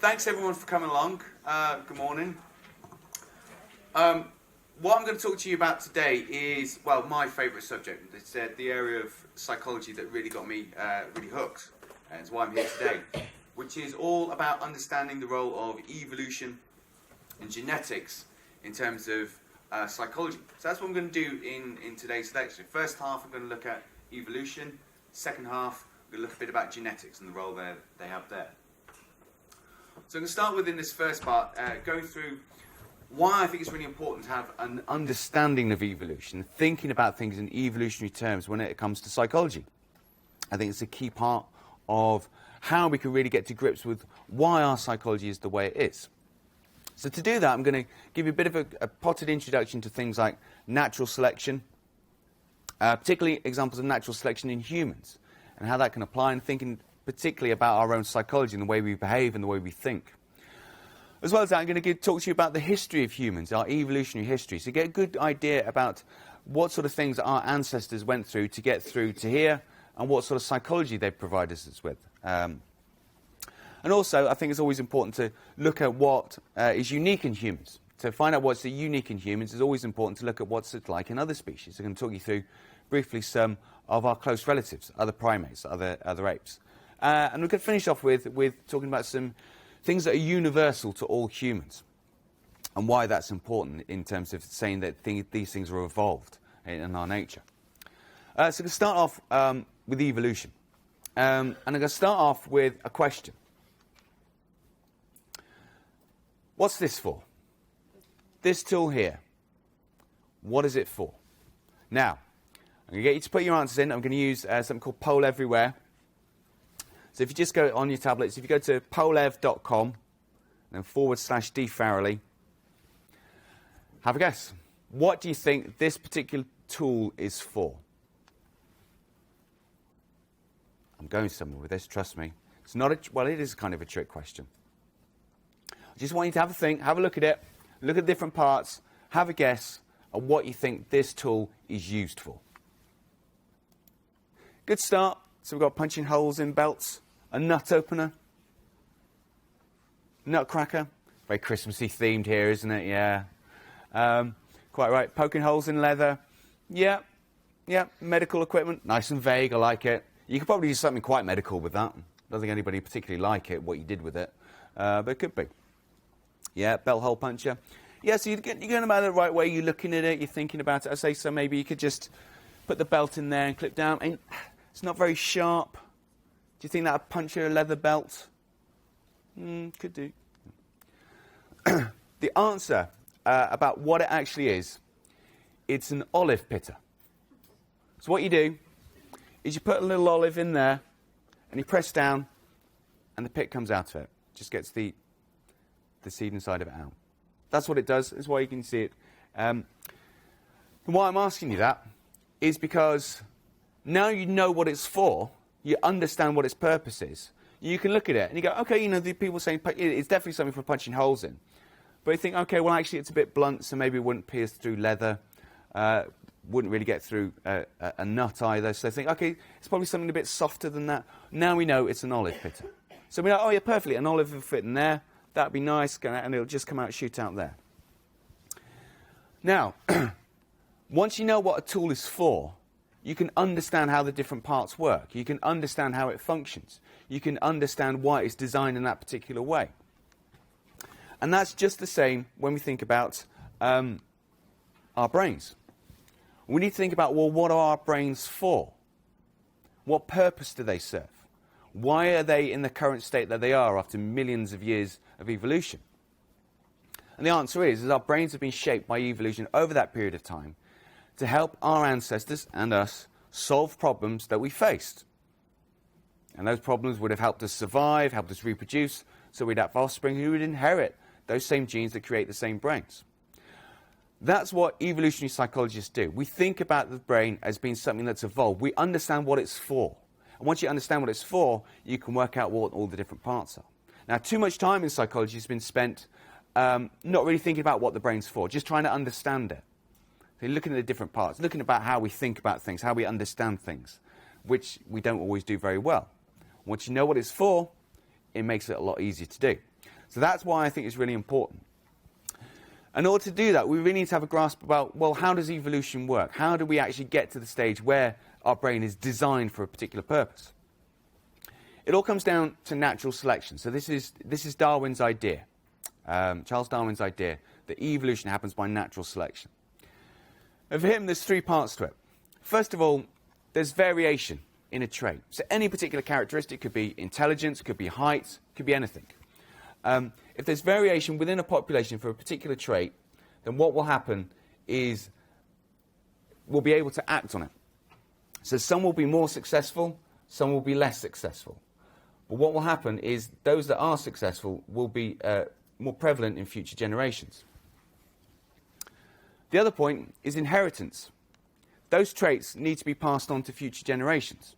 thanks everyone for coming along. Good morning. What I'm going to talk to you about today is, well, my favourite subject. It's the area of psychology that really got me really hooked, and it's why I'm here today, which is all about understanding the role of evolution and genetics in terms of psychology. So that's what I'm going to do in today's lecture. First half, I'm going to look at evolution. Second half, I'm going to look a bit about genetics and the role they have there. So I'm going to start with, in this first part, going through why I think it's really important to have an understanding of evolution, thinking about things in evolutionary terms when it comes to psychology. I think it's a key part of how we can really get to grips with why our psychology is the way it is. So to do that, I'm going to give you a bit of a potted introduction to things like natural selection, particularly examples of natural selection in humans, and how that can apply, and thinking particularly about our own psychology and the way we behave and the way we think. As well as that, I'm going to talk to you about the history of humans, our evolutionary history, so you get a good idea about what sort of things our ancestors went through to get through to here, and what sort of psychology they provide us with. And also, I think it's always important to look at what is unique in humans. To find out what's unique in humans, it's always important to look at what's it like in other species. I'm going to talk you through briefly some of our close relatives, other primates, other apes. And we're going to finish off with talking about some things that are universal to all humans, and why that's important in terms of saying that these things are evolved in our nature. So I'm going to start off with evolution. And I'm going to start off with a question. What's this for? This tool here. What is it for? Now, I'm going to get you to put your answers in. I'm going to use something called Poll Everywhere. So if you just go on your tablets, if you go to pollev.com, then /D Farrelly, have a guess. What do you think this particular tool is for? I'm going somewhere with this, trust me. It's not well, it is kind of a trick question. I just want you to have a think, have a look at it, look at different parts, have a guess at what you think this tool is used for. Good start. So we've got punching holes in belts, a nut opener, nutcracker. Very Christmassy themed here, isn't it? Yeah. Quite right. Poking holes in leather. Yeah. Medical equipment. Nice and vague. I like it. You could probably do something quite medical with that. I don't think anybody particularly like it, what you did with it. But it could be. Yeah, belt hole puncher. Yeah, so you're going about it the right way. You're looking at it. You're thinking about it. I say so maybe you could just put the belt in there and clip down. And it's not very sharp. Do you think that would puncture a leather belt? Could do. The answer about what it actually is, it's an olive pitter. So what you do is you put a little olive in there and you press down and the pit comes out of it. Just gets the seed inside of it out. That's what it does. That's why you can see it. And why I'm asking you that is because now you know what it's for, you understand what its purpose is, you can look at it and you go, okay, the people saying it's definitely something for punching holes in. But you think, okay, well, actually it's a bit blunt, so maybe it wouldn't pierce through leather, wouldn't really get through a nut either. So I think, okay, it's probably something a bit softer than that. Now we know it's an olive pitter. So we know, oh yeah, perfectly, an olive will fit in there. That'd be nice, and it'll just come out, shoot out there. Now, once you know what a tool is for, you can understand how the different parts work. You can understand how it functions. You can understand why it's designed in that particular way. And that's just the same when we think about our brains. We need to think about, well, what are our brains for? What purpose do they serve? Why are they in the current state that they are after millions of years of evolution? And the answer is our brains have been shaped by evolution over that period of time to help our ancestors and us solve problems that we faced. And those problems would have helped us survive, helped us reproduce, so we'd have offspring who would inherit those same genes that create the same brains. That's what evolutionary psychologists do. We think about the brain as being something that's evolved. We understand what it's for. And once you understand what it's for, you can work out what all the different parts are. Now, too much time in psychology has been spent not really thinking about what the brain's for, just trying to understand it. So looking at the different parts, looking about how we think about things, how we understand things, which we don't always do very well. Once you know what it's for, it makes it a lot easier to do. So that's why I think it's really important. In order to do that, we really need to have a grasp about, well, how does evolution work? How do we actually get to the stage where our brain is designed for a particular purpose? It all comes down to natural selection. So this is Darwin's idea, Charles Darwin's idea, that evolution happens by natural selection. And for him, there's 3 parts to it. First of all, there's variation in a trait. So any particular characteristic could be intelligence, could be height, could be anything. If there's variation within a population for a particular trait, then what will happen is we'll be able to act on it. So some will be more successful, some will be less successful. But what will happen is those that are successful will be more prevalent in future generations. The other point is inheritance. Those traits need to be passed on to future generations.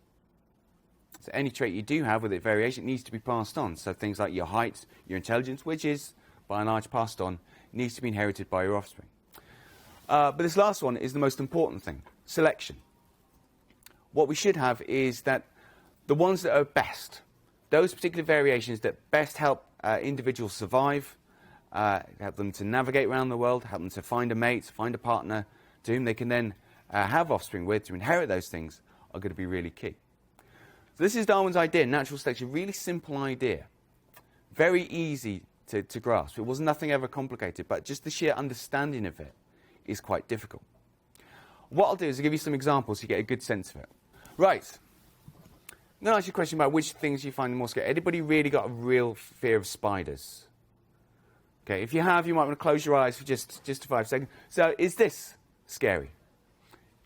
So any trait you do have with it variation needs to be passed on. So things like your height, your intelligence, which is by and large passed on, needs to be inherited by your offspring. But this last one is the most important thing, selection. What we should have is that the ones that are best, those particular variations that best help individuals survive, help them to navigate around the world, help them to find a mate, find a partner to whom they can then have offspring with, to inherit those things, are going to be really key. So this is Darwin's idea, natural selection, really simple idea. Very easy to grasp. It was nothing ever complicated, but just the sheer understanding of it is quite difficult. What I'll do is I'll give you some examples so you get a good sense of it. Right. I'm going to ask you a question about which things you find more scary. Anybody really got a real fear of spiders? Okay, if you have, you might want to close your eyes for just 5 seconds. So is this scary?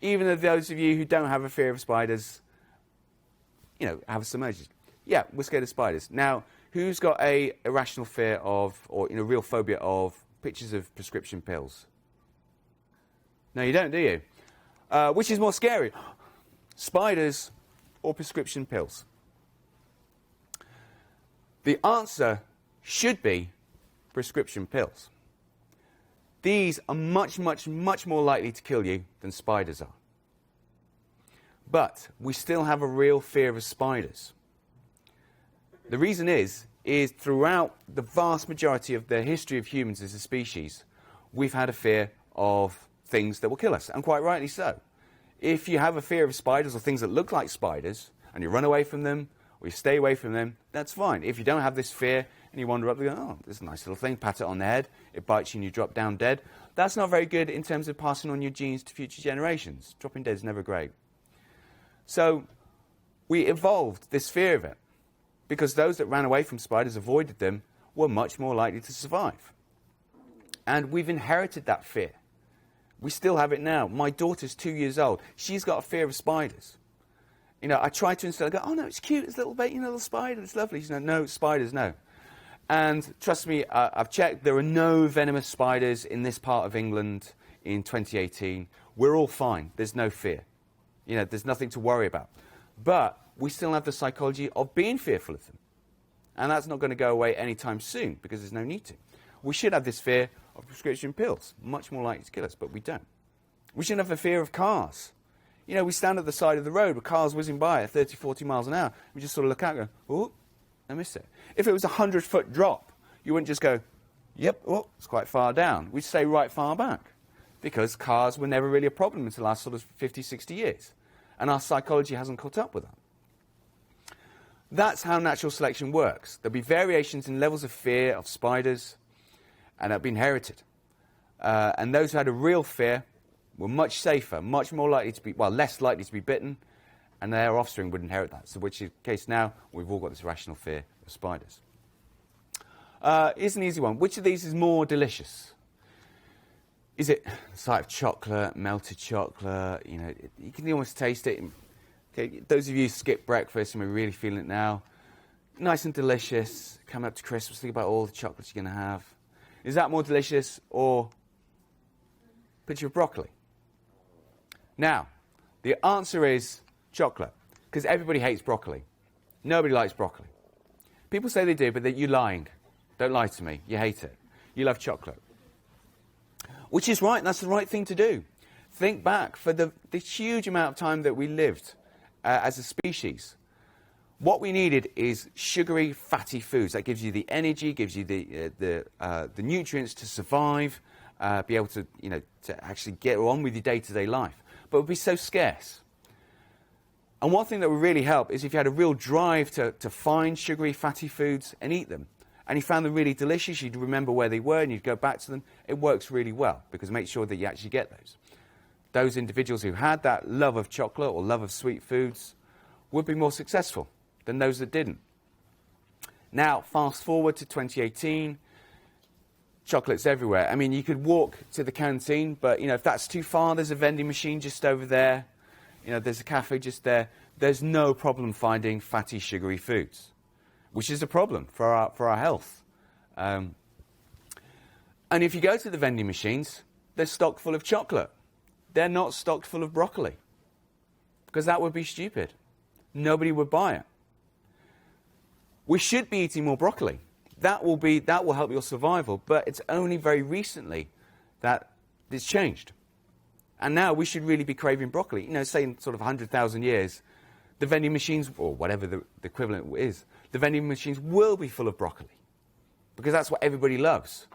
Even though those of you who don't have a fear of spiders, have some urges. Yeah, we're scared of spiders. Now, who's got a irrational fear of, or real phobia of, pictures of prescription pills? No, you don't, do you? Which is more scary? Spiders or prescription pills? The answer should be prescription pills. These are much, much, much more likely to kill you than spiders are. But we still have a real fear of spiders. The reason is throughout the vast majority of the history of humans as a species, we've had a fear of things that will kill us, and quite rightly so. If you have a fear of spiders or things that look like spiders, and you run away from them, or you stay away from them, that's fine. If you don't have this fear, and you wander up and go, oh, this is a nice little thing, pat it on the head, it bites you and you drop down dead, that's not very good in terms of passing on your genes to future generations. Dropping dead is never great. So we evolved this fear of it, because those that ran away from spiders, avoided them, were much more likely to survive. And we've inherited that fear. We still have it now. My daughter's 2 years old. She's got a fear of spiders. I try to instill, I go, oh no, it's cute, it's a little baby, little spider, it's lovely. She's like, no, spiders, no. And trust me, I've checked, there are no venomous spiders in this part of England in 2018. We're all fine. There's no fear. There's nothing to worry about. But we still have the psychology of being fearful of them. And that's not going to go away anytime soon, because there's no need to. We should have this fear of prescription pills, much more likely to kill us, but we don't. We shouldn't have a fear of cars. We stand at the side of the road with cars whizzing by at 30, 40 miles an hour. We just sort of look out and go, oh, I missed it. If it was a 100-foot drop, you wouldn't just go, yep, oh, it's quite far down. We'd stay right far back, because cars were never really a problem until the last sort of 50, 60 years. And our psychology hasn't caught up with that. That's how natural selection works. There'll be variations in levels of fear of spiders, and that'll be inherited. And those who had a real fear were much safer, much more likely to be, less likely to be bitten, and their offspring would inherit that. So which is the case now, we've all got this irrational fear of spiders. Here's an easy one. Which of these is more delicious? Is it the sight of chocolate, melted chocolate? You can almost taste it. Okay, those of you who skip breakfast and we're really feeling it now, nice and delicious. Coming up to Christmas, think about all the chocolates you're going to have. Is that more delicious, or a picture of broccoli? Now, the answer is chocolate, because everybody hates broccoli. Nobody likes broccoli. People say they do, but you're lying. Don't lie to me. You hate it. You love chocolate. Which is right. That's the right thing to do. Think back for the huge amount of time that we lived as a species. What we needed is sugary, fatty foods. That gives you the energy, gives you the nutrients to survive, be able to, to actually get on with your day-to-day life. But it would be so scarce. And one thing that would really help is if you had a real drive to find sugary, fatty foods and eat them. And you found them really delicious, you'd remember where they were and you'd go back to them. It works really well because make sure that you actually get those. Those individuals who had that love of chocolate or love of sweet foods would be more successful than those that didn't. Now, fast forward to 2018, chocolate's everywhere. I mean, you could walk to the canteen, but, if that's too far, there's a vending machine just over there. There's a cafe just there. There's no problem finding fatty, sugary foods, which is a problem for our health. And if you go to the vending machines, they're stocked full of chocolate. They're not stocked full of broccoli, because that would be stupid. Nobody would buy it. We should be eating more broccoli. That will help your survival, but it's only very recently that it's changed. And now we should really be craving broccoli. Say in sort of 100,000 years, the vending machines, or whatever the equivalent is, the vending machines will be full of broccoli. Because that's what everybody loves.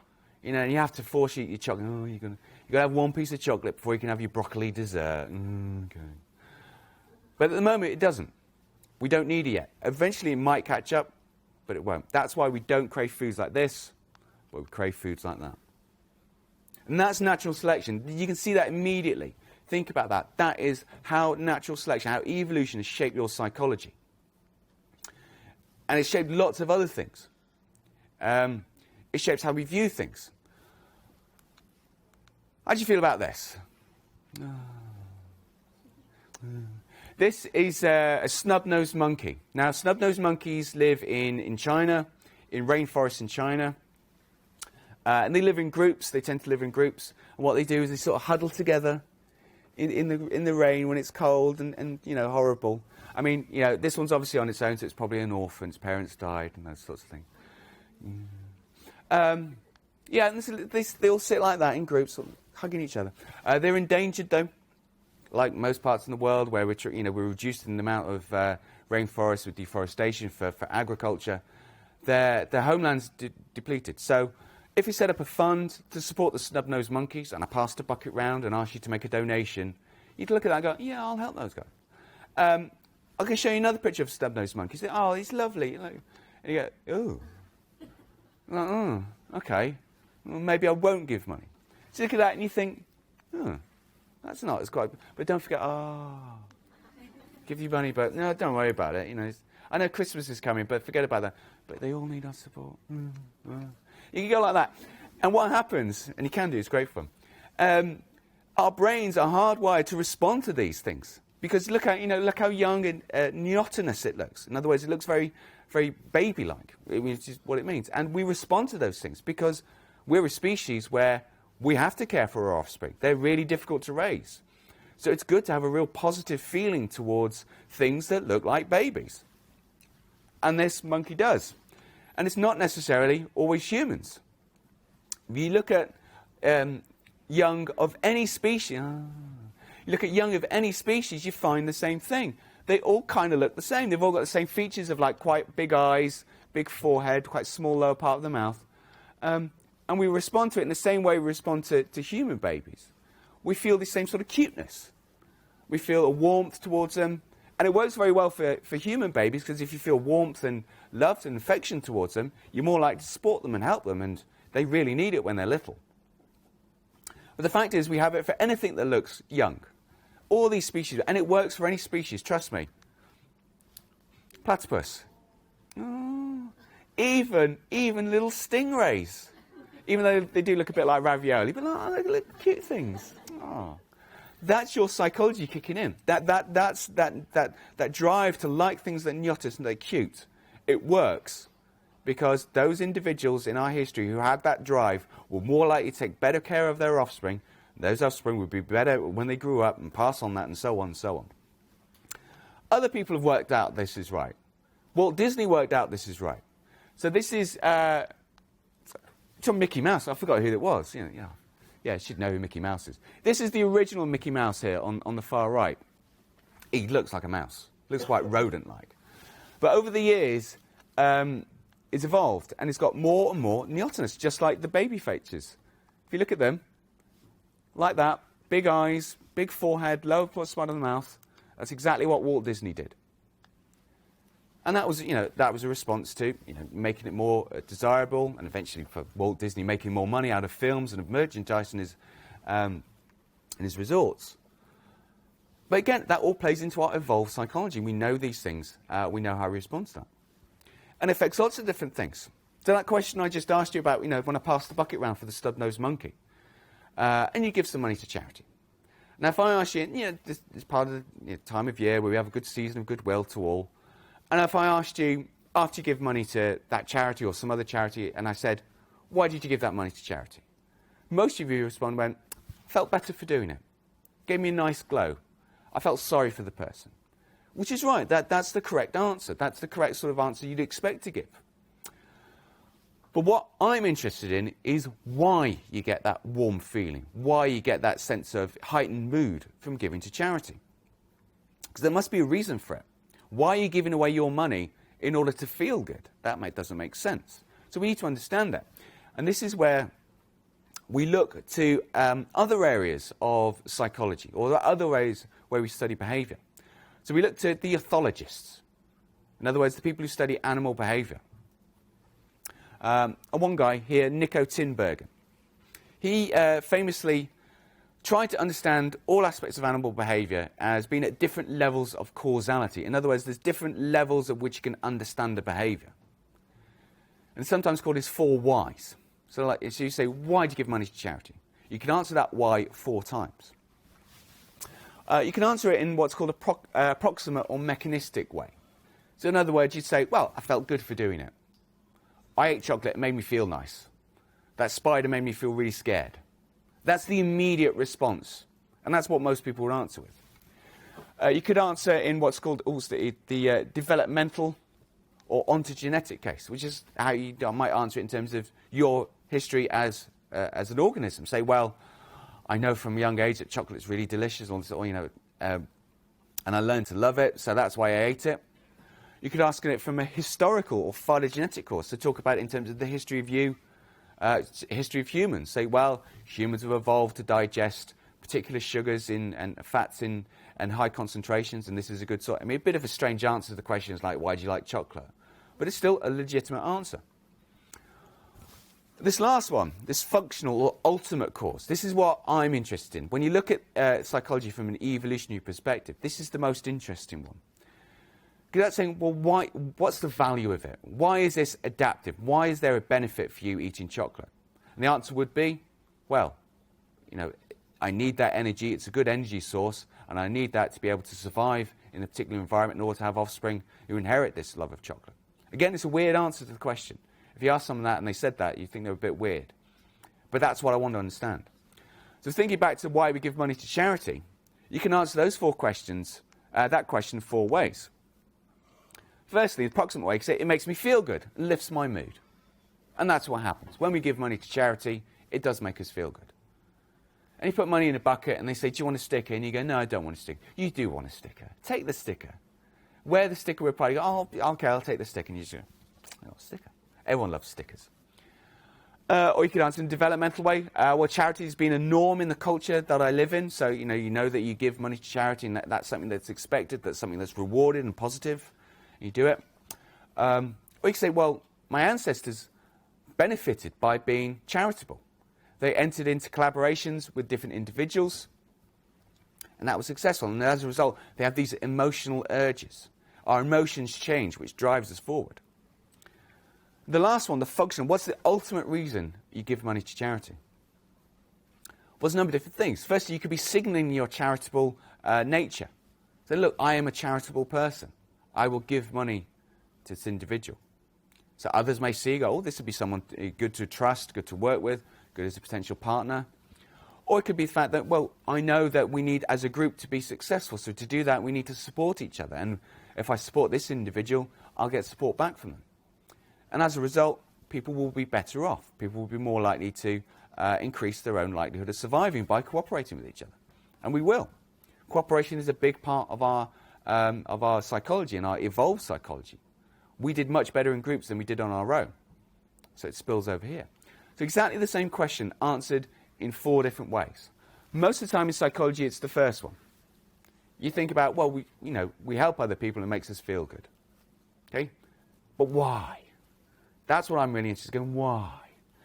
And you have to force eat your chocolate. Oh, you're going to have one piece of chocolate before you can have your broccoli dessert. Okay. But at the moment, it doesn't. We don't need it yet. Eventually, it might catch up, but it won't. That's why we don't crave foods like this, but we crave foods like that. And that's natural selection. You can see that immediately. Think about that. That is how natural selection, how evolution has shaped your psychology. And it's shaped lots of other things. It shapes how we view things. How do you feel about this? This is a snub-nosed monkey. Now, snub-nosed monkeys live in China, in rainforests in China. And they live in groups. They tend to live in groups. And what they do is they sort of huddle together in the rain when it's cold and horrible. I mean, this one's obviously on its own, so it's probably an orphan. Its parents died and those sorts of things. And they all sit like that in groups, sort of hugging each other. They're endangered, though, like most parts in the world where we're reducing the amount of rainforests with deforestation for agriculture. Their homeland's depleted. So if you set up a fund to support the snub-nosed monkeys, and I passed a bucket round and asked you to make a donation, you'd look at that and go, yeah, I'll help those guys. I can show you another picture of snub-nosed monkeys. Oh, he's lovely. And you go, oh, okay. Well, maybe I won't give money. So you look at that and you think, that's not as quite. But don't forget, give you money, but no, don't worry about it. I know Christmas is coming, but forget about that. But they all need our support. You can go like that. And what happens, and you can do, it's great fun. Our brains are hardwired to respond to these things. Because look how young and neotenous it looks. In other words, it looks very, very baby-like, which is what it means. And we respond to those things because we're a species where we have to care for our offspring. They're really difficult to raise. So it's good to have a real positive feeling towards things that look like babies. And this monkey does. And it's not necessarily always humans. If you look at young of any species, you find the same thing. They all kind of look the same. They've all got the same features of quite big eyes, big forehead, quite small lower part of the mouth. And we respond to it in the same way we respond to human babies. We feel the same sort of cuteness. We feel a warmth towards them. And it works very well for human babies because if you feel warmth and love and affection towards them, you're more likely to support them and help them. And they really need it when they're little. But the fact is we have it for anything that looks young. All these species, and it works for any species, trust me. Platypus. Oh, even little stingrays. Even though they do look a bit like ravioli, but they look cute things. Oh. That's your psychology kicking in. That's that drive to like things that are neotenous and they're cute. It works because those individuals in our history who had that drive were more likely to take better care of their offspring. Those offspring would be better when they grew up and pass on that and so on and so on. Other people have worked out this is right. Walt Disney worked out this is right. So this is from Mickey Mouse. I forgot who it was. Yeah, you should know who Mickey Mouse is. This is the original Mickey Mouse here on the far right. He looks like a mouse. Looks quite rodent-like. But over the years, it's evolved, and it's got more and more neotenous, just like the baby features. If you look at them, like that, big eyes, big forehead, lower spot of the mouth, that's exactly what Walt Disney did. And that was, that was a response to, making it more desirable, and eventually for Walt Disney making more money out of films and of merchandise in his resorts. But again, that all plays into our evolved psychology. We know these things. We know how we respond to that. And it affects lots of different things. So that question I just asked you about, when I passed the bucket round for the snub-nosed monkey, and you give some money to charity. Now, if I ask you, this is part of the time of year where we have a good season of goodwill to all, and if I asked you, after you give money to that charity or some other charity, and I said, why did you give that money to charity? Most of you respond, felt better for doing it. Gave me a nice glow. I felt sorry for the person. Which is right, that's the correct answer. That's the correct sort of answer you'd expect to give. But what I'm interested in is why you get that warm feeling, why you get that sense of heightened mood from giving to charity. Because there must be a reason for it. Why are you giving away your money in order to feel good? That doesn't make sense. So we need to understand that. And this is where we look to other areas of psychology, or other ways where we study behaviour. So we look to the ethologists. In other words, the people who study animal behaviour. And one guy here, Nico Tinbergen, he famously tried to understand all aspects of animal behaviour as being at different levels of causality. In other words, there's different levels at which you can understand the behaviour. And it's sometimes called his 4 whys. So you say, why do you give money to charity? You can answer that why 4 times. You can answer it in what's called a proximate or mechanistic way. So in other words, you'd say, well, I felt good for doing it. I ate chocolate, it made me feel nice. That spider made me feel really scared. That's the immediate response. And that's what most people would answer with. You could answer in what's called also the developmental or ontogenetic case, which is how you might answer it in terms of your history as an organism. Say, well, I know from a young age that chocolate's really delicious, and I learned to love it, so that's why I ate it. You could ask it from a historical or phylogenetic course, so talk about it in terms of the history of you, history of humans. Say, well, humans have evolved to digest particular sugars and fats in high concentrations, and this is a good sort. I mean, a bit of a strange answer to the question is like, why do you like chocolate? But it's still a legitimate answer. This last one, this functional or ultimate cause, this is what I'm interested in. When you look at psychology from an evolutionary perspective, this is the most interesting one. Because that's saying, well, why? What's the value of it? Why is this adaptive? Why is there a benefit for you eating chocolate? And the answer would be, well, I need that energy. It's a good energy source, and I need that to be able to survive in a particular environment in order to have offspring who inherit this love of chocolate. Again, it's a weird answer to the question. If you ask someone that and they said that, you think they're a bit weird. But that's what I want to understand. So thinking back to why we give money to charity, you can answer those 4 questions, that question 4 ways. Firstly, the approximate way, it makes me feel good, it lifts my mood. And that's what happens. When we give money to charity, it does make us feel good. And you put money in a bucket and they say, do you want a sticker? And you go, no, I don't want a sticker. You do want a sticker. Take the sticker. Wear the sticker with pride. You go, oh, okay, I'll take the sticker. And you just go, oh, sticker. Everyone loves stickers. Or you could answer in a developmental way. Well, charity has been a norm in the culture that I live in. So, you know that you give money to charity and that's something that's expected, that's something that's rewarded and positive. You do it. Or you can say, well, my ancestors benefited by being charitable. They entered into collaborations with different individuals, and that was successful. And as a result, they have these emotional urges. Our emotions change, which drives us forward. The last one, the function. What's the ultimate reason you give money to charity? Well, there's a number of different things. Firstly, you could be signaling your charitable nature. So, look, I am a charitable person. I will give money to this individual. So others may see, oh, this would be someone good to trust, good to work with, good as a potential partner. Or it could be the fact that, well, I know that we need, as a group, to be successful. So to do that, we need to support each other. And if I support this individual, I'll get support back from them. And as a result, people will be better off. People will be more likely to increase their own likelihood of surviving by cooperating with each other. And we will. Cooperation is a big part of our psychology and our evolved psychology. we did much better in groups than we did on our own. So it spills over here. So exactly the same question answered in 4 different ways. Most of the time in psychology, it's the first one. You think about, well, we help other people and it makes us feel good. Okay? But why? That's what I'm really interested in. Going, why?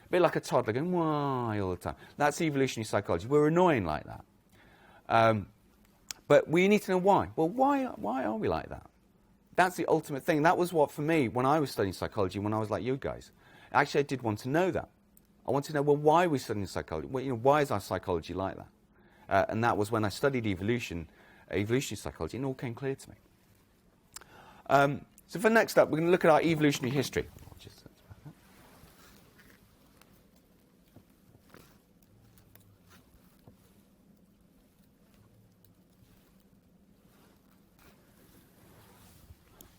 A bit like a toddler going, why all the time. That's evolutionary psychology. We're annoying like that. But we need to know why. Well, why are we like that? That's the ultimate thing. That was what, for me, when I was studying psychology, when I was like you guys, actually I did want to know that. I wanted to know, well, why are we studying psychology? Well, why is our psychology like that? And that was when I studied evolutionary psychology, and it all came clear to me. So for next up, we're going to look at our evolutionary history.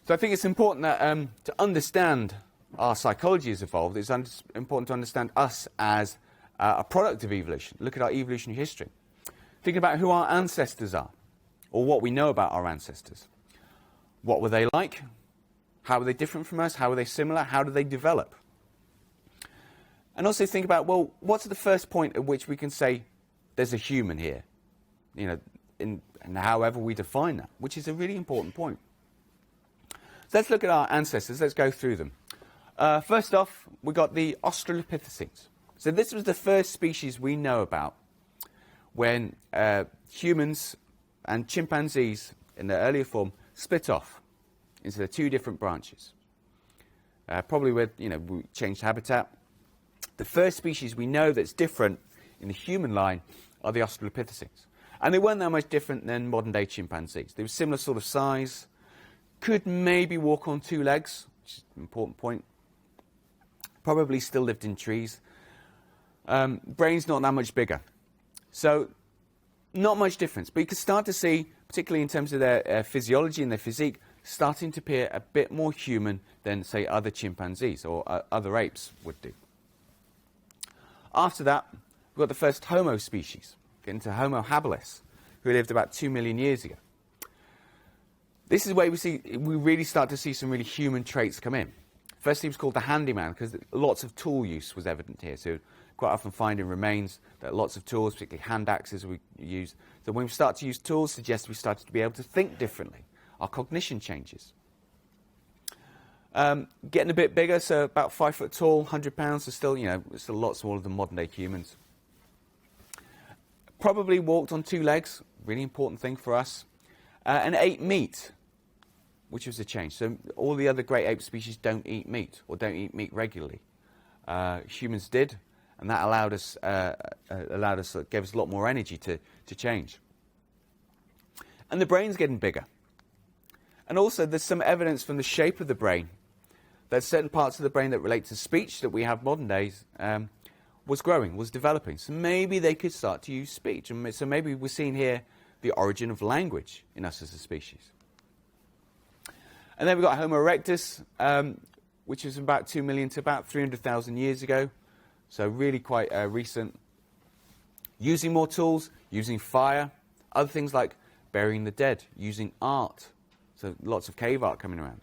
So I think it's important that to understand our psychology has evolved, it's important to understand us as a product of evolution. Look at our evolutionary history. Think about who our ancestors are, or what we know about our ancestors. What were they like? How were they different from us? How were they similar? How did they develop? And also think about, well, what's the first point at which we can say there's a human here? And however we define that, which is a really important point. So let's look at our ancestors. Let's go through them. First off, we got the Australopithecines. So this was the first species we know about when humans and chimpanzees in their earlier form split off into the 2 different branches. Probably with, we changed habitat. The first species we know that's different in the human line are the Australopithecines. And they weren't that much different than modern-day chimpanzees. They were similar sort of size, could maybe walk on 2 legs, which is an important point. Probably still lived in trees. Brains not that much bigger. So not much difference. But you can start to see, particularly in terms of their physiology and their physique, starting to appear a bit more human than, say, other chimpanzees or other apes would do. After that, we've got the first Homo species, getting to Homo habilis, who lived about 2 million years ago. This is where we really start to see some really human traits come in. First, he was called the handyman because lots of tool use was evident here. So quite often find in remains that lots of tools, particularly hand axes, we use. So when we start to use tools, suggests we started to be able to think differently. Our cognition changes. Getting a bit bigger, so about 5 foot tall, 100 pounds, so still, still a lot smaller than modern day humans. Probably walked on 2 legs, really important thing for us, and ate meat, which was a change. So all the other great ape species don't eat meat, or don't eat meat regularly. Humans did, and that gave us a lot more energy to change. And the brain's getting bigger. And also there's some evidence from the shape of the brain that certain parts of the brain that relate to speech that we have modern days was growing, was developing. So maybe they could start to use speech. And so maybe we're seeing here the origin of language in us as a species. And then we've got Homo erectus, which is about 2 million to about 300,000 years ago. So really quite recent. Using more tools, using fire, other things like burying the dead, using art. So lots of cave art coming around.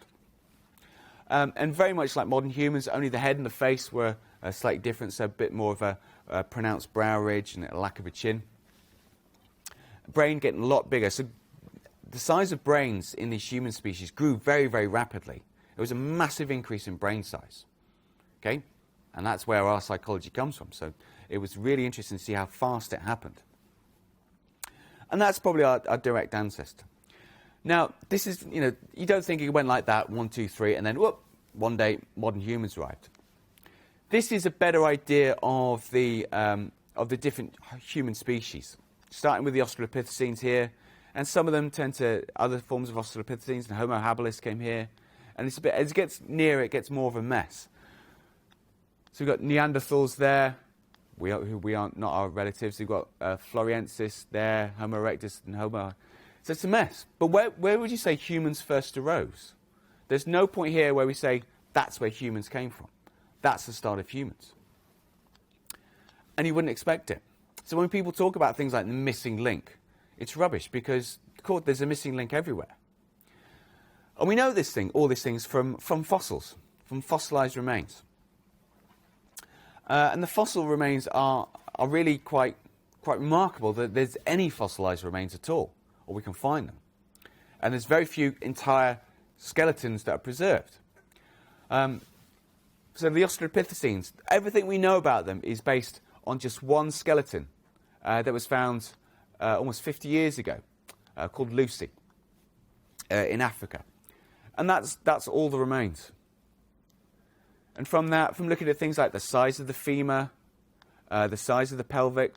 And very much like modern humans, only the head and the face were slightly different, so a bit more of a pronounced brow ridge and a lack of a chin. Brain getting a lot bigger. So the size of brains in these human species grew very, very rapidly. There was a massive increase in brain size. Okay? And that's where our psychology comes from. So it was really interesting to see how fast it happened. And that's probably our direct ancestor. Now, this is, you don't think it went like that, 1, 2, 3, and then, whoop, one day modern humans arrived. This is a better idea of the different human species, starting with the Australopithecines here, and some of them tend to other forms of Australopithecines, and Homo habilis came here, and it's a bit, as it gets nearer, it gets more of a mess. So we've got Neanderthals there, we are not our relatives. We've got Floriensis there, Homo erectus, and Homo. So it's a mess. But where would you say humans first arose? There's no point here where we say that's where humans came from. That's the start of humans. And you wouldn't expect it. So when people talk about things like the missing link, it's rubbish because, of course, there's a missing link everywhere. And we know all these things from fossils, from fossilized remains. And the fossil remains are really quite remarkable that there's any fossilized remains at all, or we can find them. And there's very few entire skeletons that are preserved. So the Australopithecines, everything we know about them is based on just one skeleton that was found almost 50 years ago, called Lucy, in Africa. And that's all the remains. And from that, from looking at things like the size of the femur, the size of the pelvic,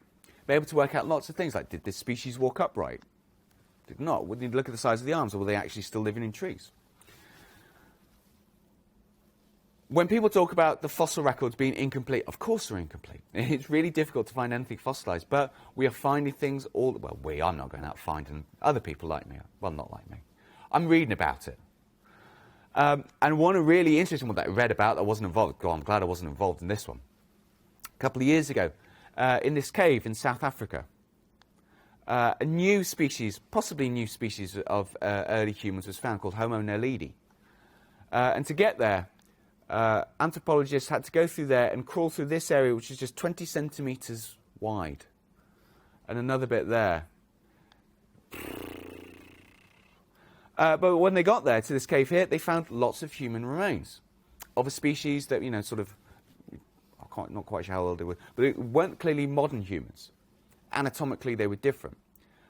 they're able to work out lots of things, like did this species walk upright? Did not. Would you look at the size of the arms, or were they actually still living in trees? When people talk about the fossil records being incomplete, of course they're incomplete. It's really difficult to find anything fossilized, but we are finding things I'm not going out finding, other people like me, well, not like me. I'm reading about it. And one really interesting one that I read about that I wasn't involved, I'm glad I wasn't involved in this one. A couple of years ago, in this cave in South Africa, a new species, possibly new species of early humans was found called Homo naledi. And to get there, anthropologists had to go through there and crawl through this area, which is just 20 centimetres wide, and another bit there. But when they got there to this cave here, they found lots of human remains of a species that, not quite sure how old they were, but it weren't clearly modern humans. Anatomically, they were different,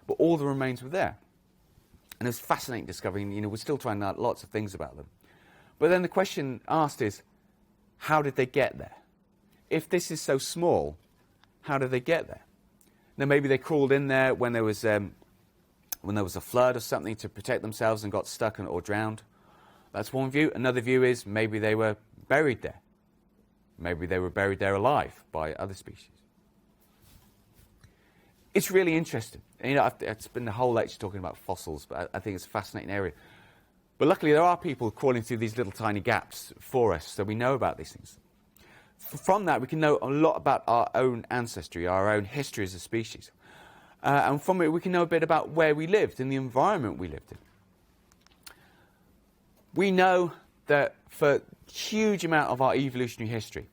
but all the remains were there. And it was fascinating discovering, we're still trying out lots of things about them. But then the question asked is, how did they get there? If this is so small, how did they get there? Now, maybe they crawled in there when there was a flood or something to protect themselves and got stuck or drowned. That's one view. Another view is maybe they were buried there. Maybe they were buried there alive by other species. It's really interesting. I've spent the whole lecture talking about fossils, but I think it's a fascinating area. But luckily, there are people crawling through these little tiny gaps for us, so we know about these things. From that, we can know a lot about our own ancestry, our own history as a species. And from it, we can know a bit about where we lived and the environment we lived in. We know that for a huge amount of our evolutionary history,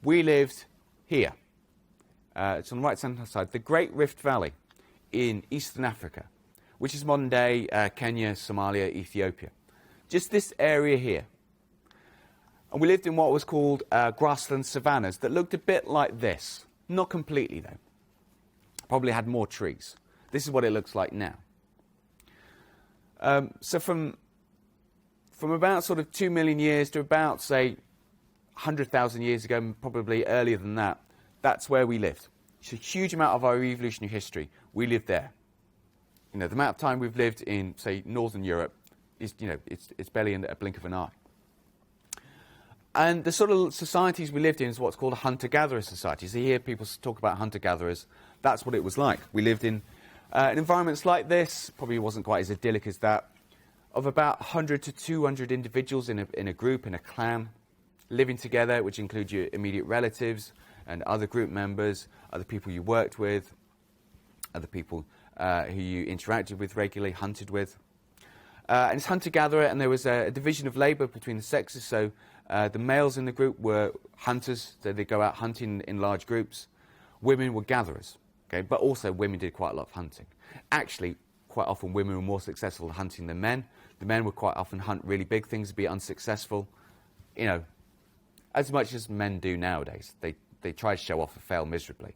we lived here. It's on the right-hand side, the Great Rift Valley in eastern Africa, which is modern-day Kenya, Somalia, Ethiopia. Just this area here. And we lived in what was called grassland savannas that looked a bit like this. Not completely, though. Probably had more trees. This is what it looks like now. So from about sort of 2 million years to about, say, 100,000 years ago, probably earlier than that, that's where we lived. It's a huge amount of our evolutionary history. We lived there. The amount of time we've lived in, say, Northern Europe is, it's barely in a blink of an eye. And the sort of societies we lived in is what's called a hunter-gatherer society. So you hear people talk about hunter-gatherers. That's what it was like. We lived in environments like this, probably wasn't quite as idyllic as that, of about 100 to 200 individuals in a group, in a clan, living together, which includes your immediate relatives and other group members, other people you worked with, other people who you interacted with regularly, hunted with. And it's hunter-gatherer, and there was a division of labour between the sexes. So the males in the group were hunters, so they go out hunting in large groups. Women were gatherers, okay? But also women did quite a lot of hunting. Actually, quite often women were more successful at hunting than men. The men would quite often hunt really big things, be unsuccessful, as much as men do nowadays. They try to show off and fail miserably.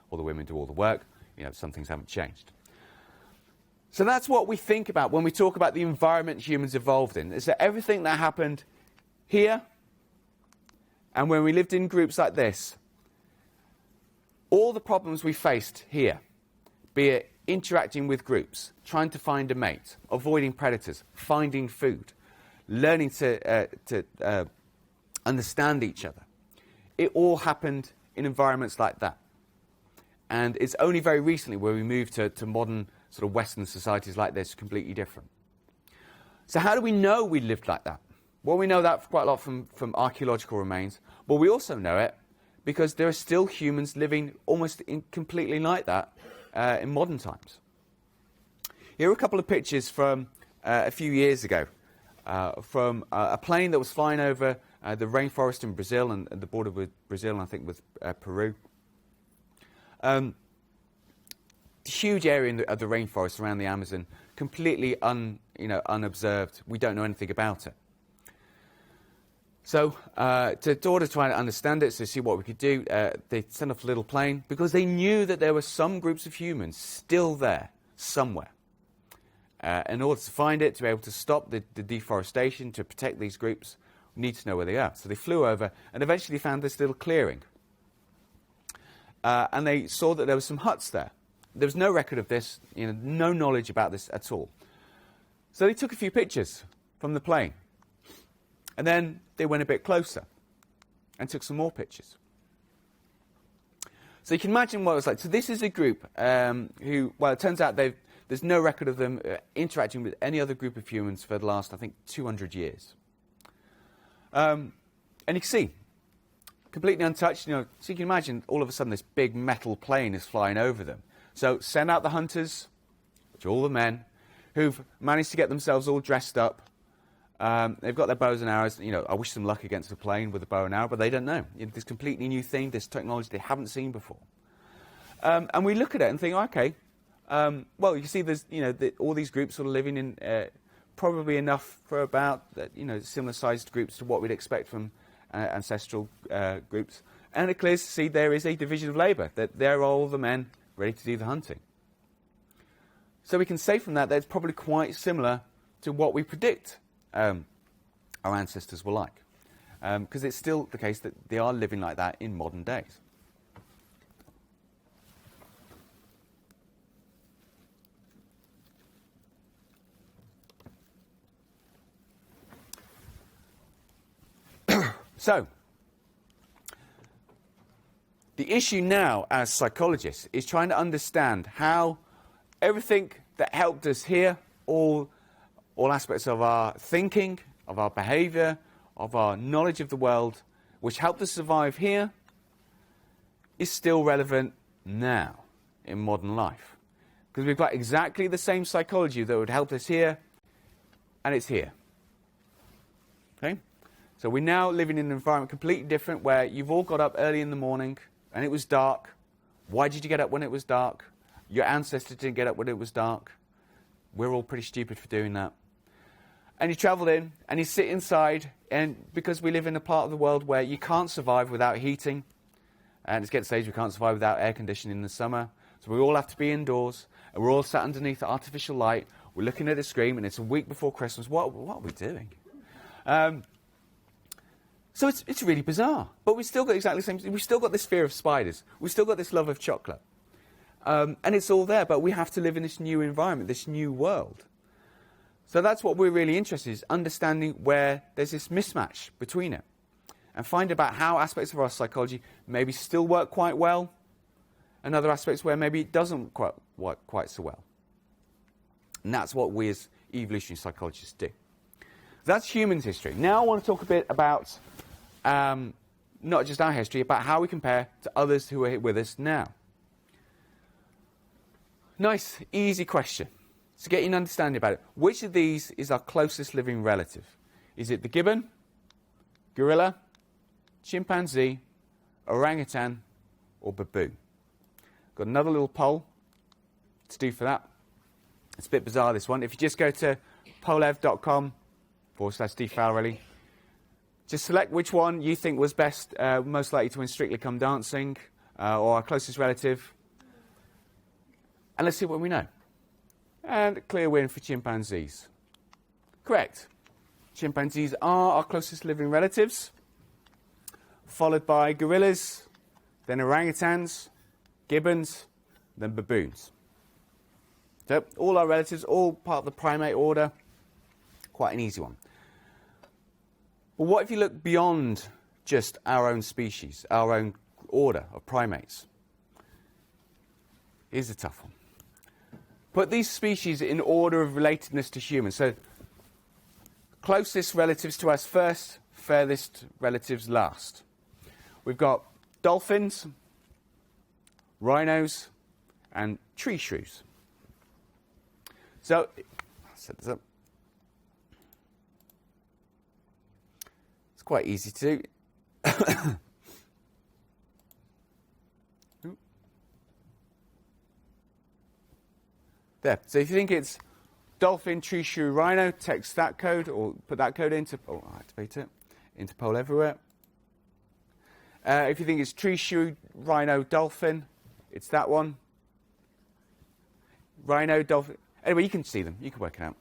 Or the women do all the work. Some things haven't changed. So that's what we think about when we talk about the environment humans evolved in. Is that everything that happened here, and when we lived in groups like this, all the problems we faced here, be it interacting with groups, trying to find a mate, avoiding predators, finding food, learning to understand each other, it all happened in environments like that. And it's only very recently where we moved to modern sort of Western societies like this, completely different. So how do we know we lived like that? Well, we know that quite a lot from archaeological remains, but we also know it because there are still humans living almost completely like that in modern times. Here are a couple of pictures from a few years ago from a plane that was flying over the rainforest in Brazil and the border with Brazil and I think with Peru. Huge area of the rainforest around the Amazon, completely unobserved. We don't know anything about it. So in order to try to understand it, so see what we could do, they sent off a little plane because they knew that there were some groups of humans still there somewhere. In order to find it, to be able to stop the deforestation, to protect these groups, we need to know where they are. So they flew over and eventually found this little clearing. And they saw that there were some huts there. There was no record of this, no knowledge about this at all. So they took a few pictures from the plane. And then they went a bit closer and took some more pictures. So you can imagine what it was like. So this is a group who, well, it turns out there's no record of them interacting with any other group of humans for the last, I think, 200 years. And you can see, completely untouched. So you can imagine all of a sudden this big metal plane is flying over them. So send out the hunters, which are all the men, who've managed to get themselves all dressed up. They've got their bows and arrows. I wish them luck against the plane with a bow and arrow, but they don't know. This completely new thing, this technology they haven't seen before. And we look at it and think, okay, well, you see there's, all these groups sort of living in probably enough for about, similar-sized groups to what we'd expect from ancestral groups. And it clears to see there is a division of labour, that there are all the men ready to do the hunting. So we can say from that it's probably quite similar to what we predict our ancestors were like. Because it's still the case that they are living like that in modern days. So, the issue now as psychologists is trying to understand how everything that helped us here, all aspects of our thinking, of our behaviour, of our knowledge of the world, which helped us survive here, is still relevant now in modern life. Because we've got exactly the same psychology that would help us here, and it's here. Okay? So we're now living in an environment completely different where you've all got up early in the morning and it was dark. Why did you get up when it was dark? Your ancestors didn't get up when it was dark. We're all pretty stupid for doing that. And you travelled in and you sit inside, and because we live in a part of the world where you can't survive without heating, and it's getting to the stage we can't survive without air conditioning in the summer, so we all have to be indoors, and we're all sat underneath the artificial light, we're looking at a screen, and it's a week before Christmas. What are we doing? So it's really bizarre. But we've still got exactly the same. We've still got this fear of spiders. We've still got this love of chocolate. And it's all there, but we have to live in this new environment, this new world. So that's what we're really interested in, is understanding where there's this mismatch between it. And find about how aspects of our psychology maybe still work quite well, and other aspects where maybe it doesn't work quite so well. And that's what we as evolutionary psychologists do. That's humans' history. Now I want to talk a bit about not just our history, but how we compare to others who are with us now. Nice, easy question. To get you an understanding about it. Which of these is our closest living relative? Is it the gibbon, gorilla, chimpanzee, orangutan, or baboon? Got another little poll to do for that. It's a bit bizarre, this one. If you just go to polev.com/DFowlerelly, just select which one you think was best, most likely to win Strictly Come Dancing, or our closest relative. And let's see what we know. And a clear win for chimpanzees. Correct. Chimpanzees are our closest living relatives, followed by gorillas, then orangutans, gibbons, then baboons. So all our relatives, all part of the primate order. Quite an easy one. But what if you look beyond just our own species, our own order of primates? Here's a tough one. Put these species in order of relatedness to humans. So closest relatives to us first, furthest relatives last. We've got dolphins, rhinos, and tree shrews. So, set this up. quite easy to do. There. So if you think it's dolphin, tree shrew, rhino, text that code or put that code into, activate it, into poll everywhere. If you think it's tree shrew, rhino, dolphin, it's that one. Rhino, dolphin. Anyway, you can see them. You can work it out.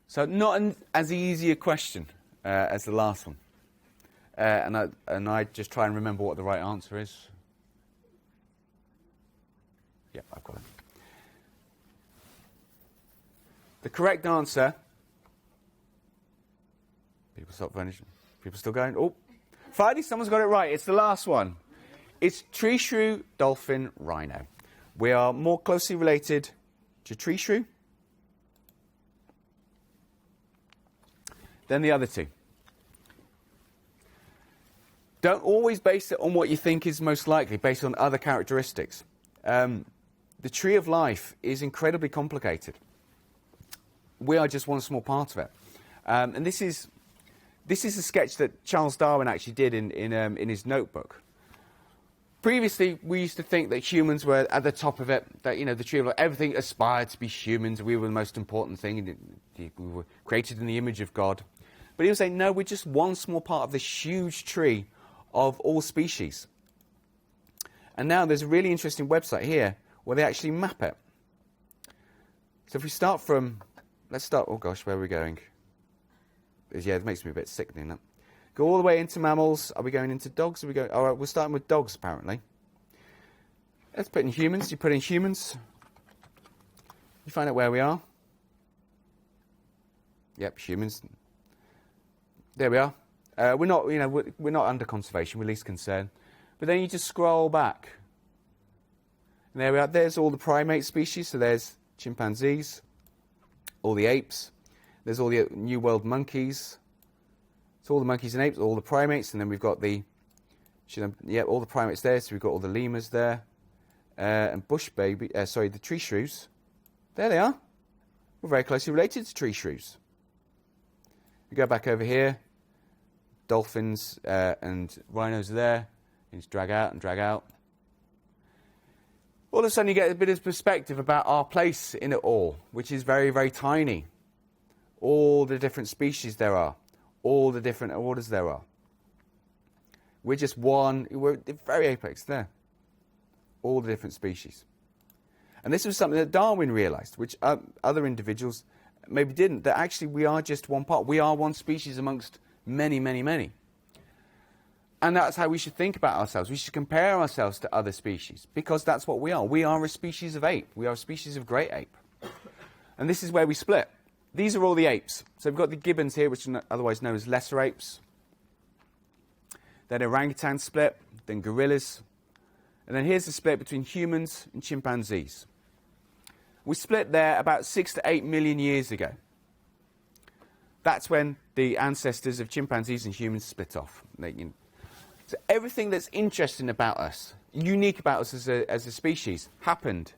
So not as easy a question as the last one. And I just try and remember what the right answer is. Yeah, I've got it. The correct answer. People stop finishing. People still going. Oh, finally, someone's got it right. It's the last one. It's tree shrew, dolphin, rhino. We are more closely related to tree shrew than the other two. Don't always base it on what you think is most likely, based on other characteristics. The tree of life is incredibly complicated. We are just one small part of it. And this is a sketch that Charles Darwin actually did in his notebook. Previously, we used to think that humans were at the top of it, that, the tree of life, everything aspired to be humans. We were the most important thing. We were created in the image of God. But he was saying, no, we're just one small part of this huge tree of all species. And now there's a really interesting website here where they actually map it. So if we start from, let's start, oh gosh, where are we going? Yeah, it makes me a bit sickening, that. Go all the way into mammals. Are we going into dogs? Are we going? All right, we're starting with dogs, apparently. Let's put in humans. You put in humans. You find out where we are. Yep, humans. There we are. We're not, we're not under conservation. We're least concern. But then you just scroll back. And there we are. There's all the primate species. So there's chimpanzees, all the apes. There's all the New World monkeys. So all the monkeys and apes, all the primates, and then we've got all the primates there. So we've got all the lemurs there, and the tree shrews. There they are. We're very closely related to tree shrews. We go back over here. Dolphins and rhinos are there. You just drag out and drag out. All of a sudden you get a bit of perspective about our place in it all, which is very, very tiny. All the different species there are. All the different orders there are. We're just one, we're at the very apex there. All the different species. And this was something that Darwin realised, which other individuals maybe didn't, that actually we are just one part. We are one species amongst many, many, many. And that's how we should think about ourselves. We should compare ourselves to other species, because that's what we are. We are a species of ape. We are a species of great ape. And this is where we split. These are all the apes. So we've got the gibbons here, which are otherwise known as lesser apes. Then orangutans split, then gorillas. And then here's the split between humans and chimpanzees. We split there about 6 to 8 million years ago. That's when the ancestors of chimpanzees and humans split off. So everything that's interesting about us, unique about us as a species, happened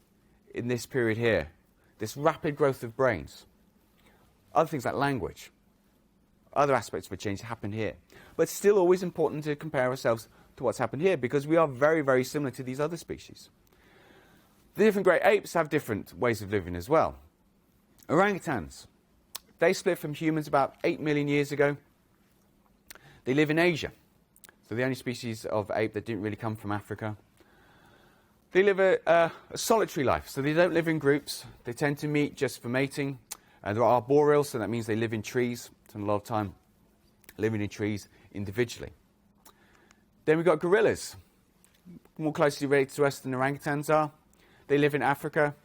in this period here. This rapid growth of brains. Other things like language, other aspects of a change happen here. But it's still always important to compare ourselves to what's happened here, because we are very, very similar to these other species. The different great apes have different ways of living as well. Orangutans, they split from humans about 8 million years ago. They live in Asia. So the only species of ape that didn't really come from Africa. They live a solitary life, so they don't live in groups. They tend to meet just for mating. They're arboreal, so that means they live in trees. Spend a lot of time living in trees individually. Then we've got gorillas, more closely related to us than orangutans are. They live in Africa.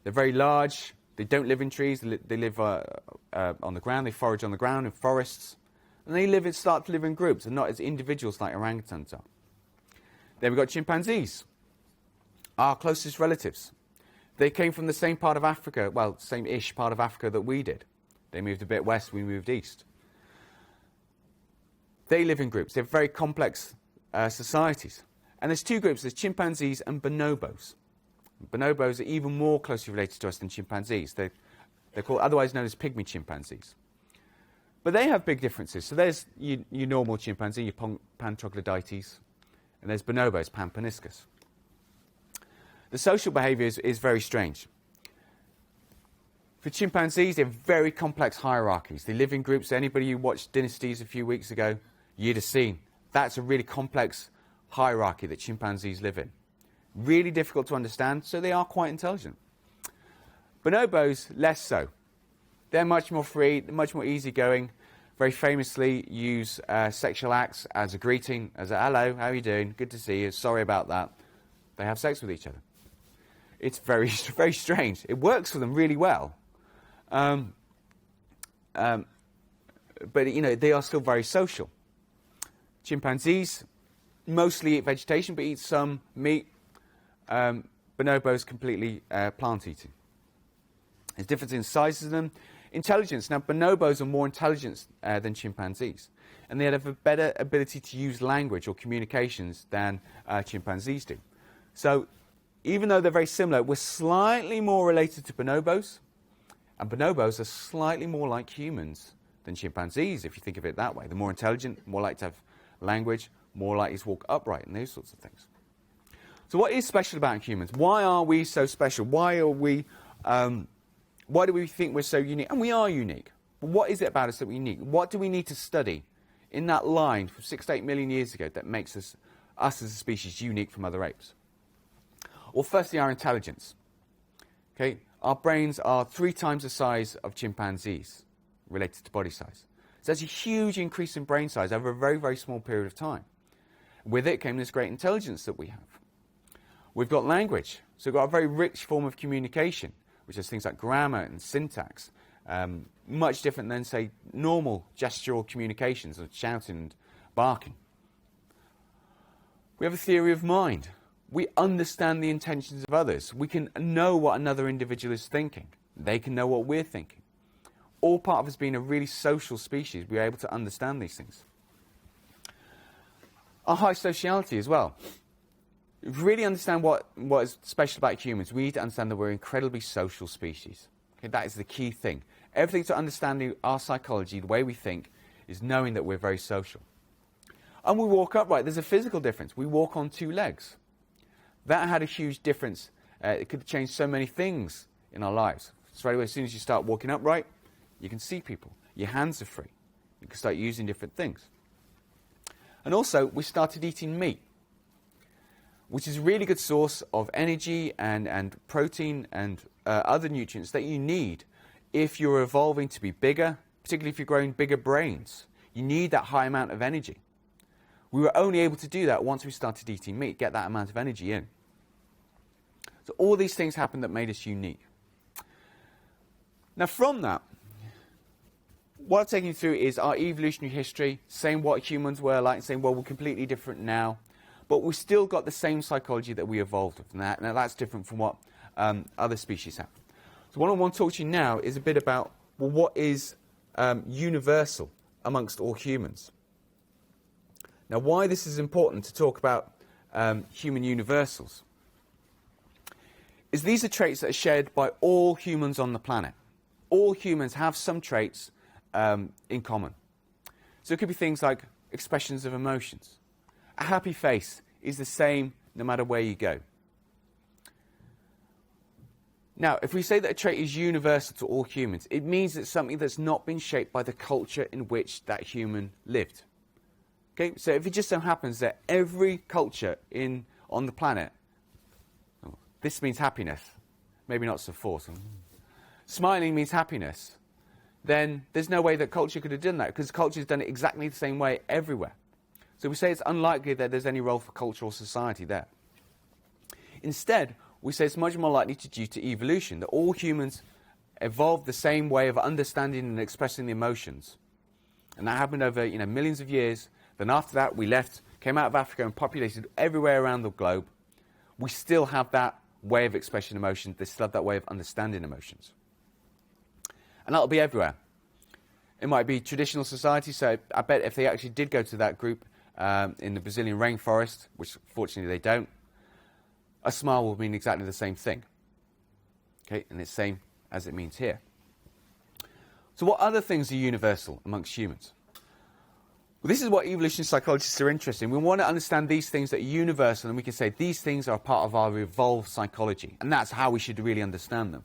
They're very large. They don't live in trees. They live on the ground. They forage on the ground in forests. And they start to live in groups and not as individuals like orangutans are. Then we've got chimpanzees, our closest relatives. They came from the same part of Africa, well, same-ish part of Africa that we did. They moved a bit west, we moved east. They live in groups. They have very complex societies. And there's two groups. There's chimpanzees and bonobos. Bonobos are even more closely related to us than chimpanzees. They're called, otherwise known as pygmy chimpanzees. But they have big differences. So there's your normal chimpanzee, your Pan troglodytes, and there's bonobos, Pan paniscus. The social behavior is very strange. For chimpanzees, they have very complex hierarchies. They live in groups. Anybody who watched Dynasties a few weeks ago, you'd have seen that's a really complex hierarchy that chimpanzees live in. Really difficult to understand, so they are quite intelligent. Bonobos, less so. They're much more free, much more easygoing. Very famously use sexual acts as a greeting, as a hello, how are you doing? Good to see you. Sorry about that. They have sex with each other. It's very, very strange. It works for them really well. But, they are still very social. Chimpanzees mostly eat vegetation, but eat some meat. Bonobos completely plant-eating. There's difference in sizes of them. Intelligence. Now, bonobos are more intelligent than chimpanzees. And they have a better ability to use language or communications than chimpanzees do. So, even though they're very similar, we're slightly more related to bonobos. And bonobos are slightly more like humans than chimpanzees, if you think of it that way. They're more intelligent, more likely to have language, more likely to walk upright, and those sorts of things. So what is special about humans? Why are we so special? Why do we think we're so unique? And we are unique. But what is it about us that we're unique? What do we need to study in that line from 6 to 8 million years ago that makes us as a species unique from other apes? Well, firstly, our intelligence. Okay, our brains are 3 times the size of chimpanzees related to body size. So that's a huge increase in brain size over a very, very small period of time. With it came this great intelligence that we have. We've got language. So we've got a very rich form of communication, which has things like grammar and syntax, much different than, say, normal gestural communications of shouting and barking. We have a theory of mind. We understand the intentions of others. We can know what another individual is thinking. They can know what we're thinking. All part of us being a really social species, we're able to understand these things. Our high sociality as well. If we really understand what is special about humans, we need to understand that we're an incredibly social species. Okay, that is the key thing. Everything to understanding our psychology, the way we think, is knowing that we're very social. And we walk upright. There's a physical difference. We walk on 2 legs. That had a huge difference. It could change so many things in our lives. Straight away, as soon as you start walking upright, you can see people. Your hands are free. You can start using different things. And also, we started eating meat, which is a really good source of energy and protein and other nutrients that you need if you're evolving to be bigger, particularly if you're growing bigger brains. You need that high amount of energy. We were only able to do that once we started eating meat, get that amount of energy in. So all these things happened that made us unique. Now from that, what I'm taking you through is our evolutionary history, saying what humans were like, saying, well, we're completely different now, but we've still got the same psychology that we evolved with. Now that's different from what other species have. So what I want to talk to you now is a bit about, well, what is universal amongst all humans? Now, why this is important to talk about human universals is these are traits that are shared by all humans on the planet. All humans have some traits in common. So it could be things like expressions of emotions. A happy face is the same no matter where you go. Now, if we say that a trait is universal to all humans, it means it's something that's not been shaped by the culture in which that human lived. Okay, so if it just so happens that every culture on the planet, this means happiness, maybe not so forced, smiling means happiness, then there's no way that culture could have done that, because culture has done it exactly the same way everywhere. So we say it's unlikely that there's any role for culture or society there. Instead, we say it's much more likely due to evolution, that all humans evolved the same way of understanding and expressing the emotions. And that happened over millions of years. Then after that, we came out of Africa and populated everywhere around the globe. We still have that way of expressing emotions. They still have that way of understanding emotions. And that'll be everywhere. It might be traditional society, so I bet if they actually did go to that group in the Brazilian rainforest, which fortunately they don't, a smile will mean exactly the same thing. Okay, and it's the same as it means here. So what other things are universal amongst humans? Well, this is what evolutionary psychologists are interested in. We want to understand these things that are universal, and we can say these things are a part of our evolved psychology, and that's how we should really understand them.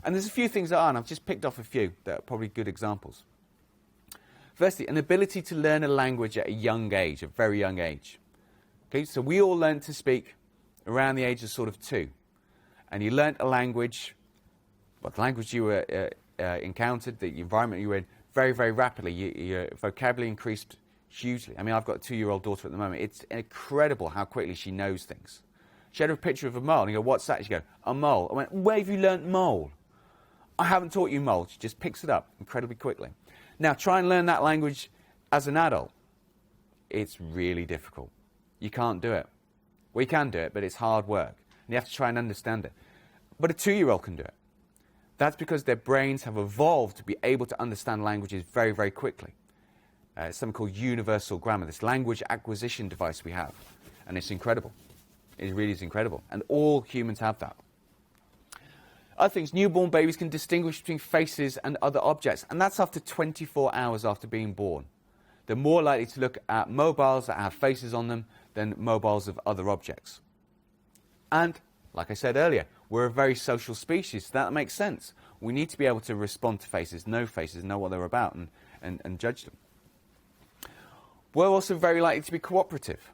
And there's a few things that are, and I've just picked off a few that are probably good examples. Firstly, an ability to learn a language at a young age, a very young age. Okay, so we all learned to speak around the age of sort of 2. And you learnt a language, what language you were encountered, the environment you were in, very, very rapidly. Your vocabulary increased hugely. I mean, I've got a 2-year-old daughter at the moment. It's incredible how quickly she knows things. She had a picture of a mole, and you go, what's that? She go, a mole. I went, where have you learnt mole? I haven't taught you mole. She just picks it up incredibly quickly. Now, try and learn that language as an adult. It's really difficult. You can't do it. Well, you can do it, but it's hard work. And you have to try and understand it. But a 2-year-old can do it. That's because their brains have evolved to be able to understand languages very, very quickly. It's something called universal grammar, this language acquisition device we have. And it's incredible. It really is incredible. And all humans have that. Other things, newborn babies can distinguish between faces and other objects, and that's after 24 hours after being born. They're more likely to look at mobiles that have faces on them than mobiles of other objects. And, like I said earlier, we're a very social species, so that makes sense. We need to be able to respond to faces, know what they're about, and judge them. We're also very likely to be cooperative,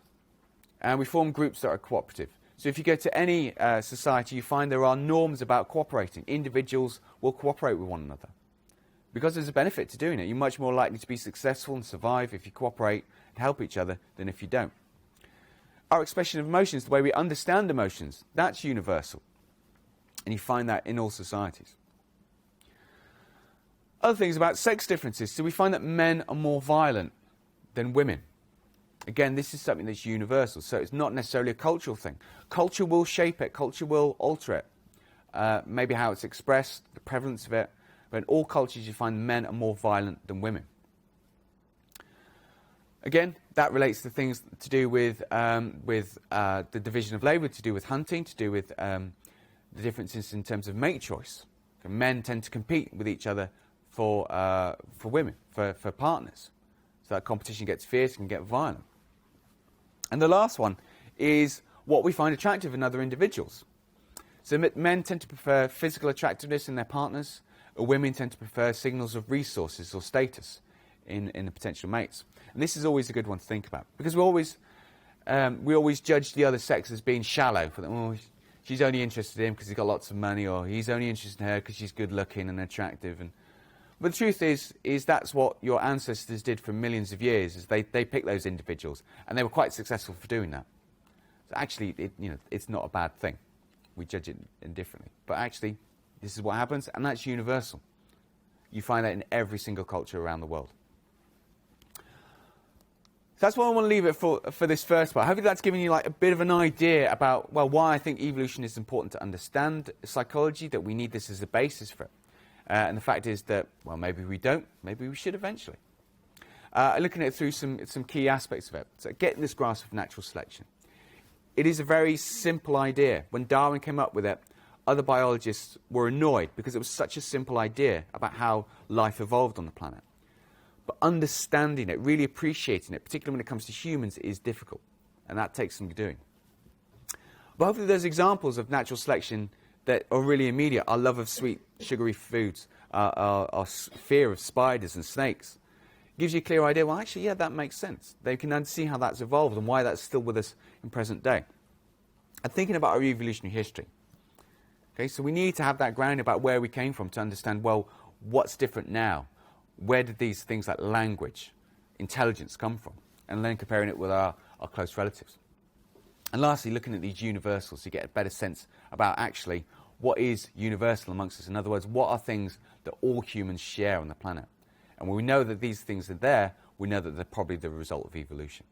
and we form groups that are cooperative. So if you go to any society, you find there are norms about cooperating. Individuals will cooperate with one another. Because there's a benefit to doing it. You're much more likely to be successful and survive if you cooperate and help each other than if you don't. Our expression of emotions, the way we understand emotions, that's universal. And you find that in all societies. Other things about sex differences. So we find that men are more violent than women. Again, this is something that's universal, so it's not necessarily a cultural thing. Culture will shape it, culture will alter it. Maybe how it's expressed, the prevalence of it. But in all cultures, you find men are more violent than women. Again, that relates to things to do with the division of labour, to do with hunting, to do with the differences in terms of mate choice. Men tend to compete with each other for women, for partners. So that competition gets fierce and get violent. And the last one is what we find attractive in other individuals. So men tend to prefer physical attractiveness in their partners, or women tend to prefer signals of resources or status in the potential mates. And this is always a good one to think about, because we always judge the other sex as being shallow. For them, oh, she's only interested in him because he's got lots of money, or he's only interested in her because she's good looking and attractive. But the truth is that's what your ancestors did for millions of years, is they picked those individuals, and they were quite successful for doing that. So actually, it's not a bad thing. We judge it indifferently. But actually, this is what happens, and that's universal. You find that in every single culture around the world. So that's what I want to leave it for this first part. Hopefully that's given you like a bit of an idea about, well, why I think evolution is important to understand psychology, that we need this as a basis for it. And the fact is that, well, maybe we don't, maybe we should eventually. Looking at it through some key aspects of it. So getting this grasp of natural selection. It is a very simple idea. When Darwin came up with it, other biologists were annoyed because it was such a simple idea about how life evolved on the planet. But understanding it, really appreciating it, particularly when it comes to humans, is difficult. And that takes some doing. But hopefully there's examples of natural selection that are really immediate. Our love of sweet, sugary foods, our fear of spiders and snakes. Gives you a clear idea, well, actually, yeah, that makes sense. They can then see how that's evolved and why that's still with us in present day. And thinking about our evolutionary history. Okay, so we need to have that grounding about where we came from to understand, well, what's different now? Where did these things like language, intelligence come from? And then comparing it with our close relatives. And lastly, looking at these universals to get a better sense about actually what is universal amongst us. In other words, what are things that all humans share on the planet? And when we know that these things are there, we know that they're probably the result of evolution.